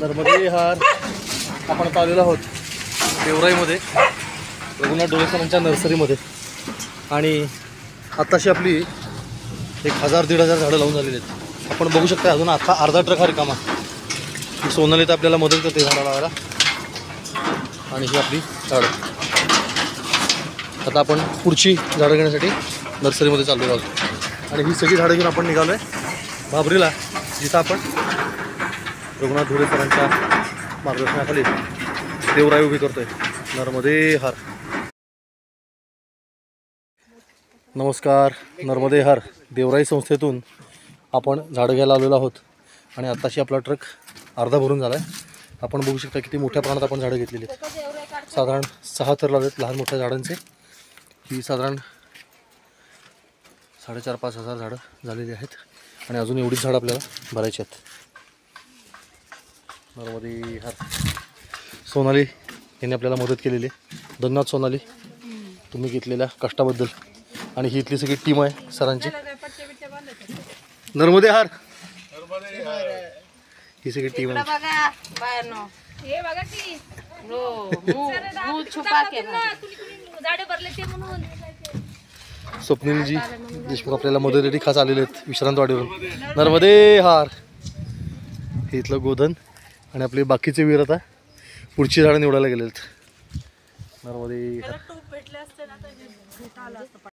नर्मदे हार आपण आता आलेलो आहोत देवराईमध्ये रघुनाथ डोळेसरांच्या नर्सरीमध्ये. आणि आत्ताशी आपली 1000-1500 झाडं लावून झालेली आहेत. आपण बघू शकता अजून आता अर्धा ट्रक हा रिकामा. ही सोनाली तर आपल्याला मदत करते झाडं लावायला. आणि ही आपली झाडं. आता आपण पुढची झाडं घेण्यासाठी नर्सरीमध्ये चाललेलो आहोत. आणि ही सगळी झाडं घेऊन आपण निघालो आहे भाबरीला, जिथं आपण रघुनाथ डोळेसरांच्या मार्गदर्शनाखाली देवराई उभी करतोय. नर्मदे हार. नमस्कार. नर्मदे हार देवराई संस्थेतून आपण झाडं घ्यायला आलेलो आहोत. आणि आत्ताशी आपला ट्रक अर्धा भरून झाला आहे. आपण बघू शकता किती मोठ्या प्रमाणात आपण झाडं घेतलेली आहेत. साधारण 6 थर लावलेत लहान मोठ्या झाडांचे. ही साधारण 4,500-5,000 झाडं झालेली आहेत. आणि अजून एवढीच झाडं आपल्याला भरायची आहेत. नर्मदे हार. सोनाली यांनी आपल्याला मदत केलेली आहे. धन्यवाद सोनाली, तुम्ही घेतलेल्या कष्टाबद्दल. आणि ही इथली सगळी टीम आहे सरांची. नर्मदे हार ही सगळी टीम आहे. स्वप्नीलजी देशमुख आपल्याला मदतीसाठी खास आलेले आहेत विश्रांतवाडीवरून. नर्मदे हार. हे इथलं गोधन. आणि आपले बाकीचे वीर आता पुढची झाडं निवडायला गेलेत. नर्मदे हार.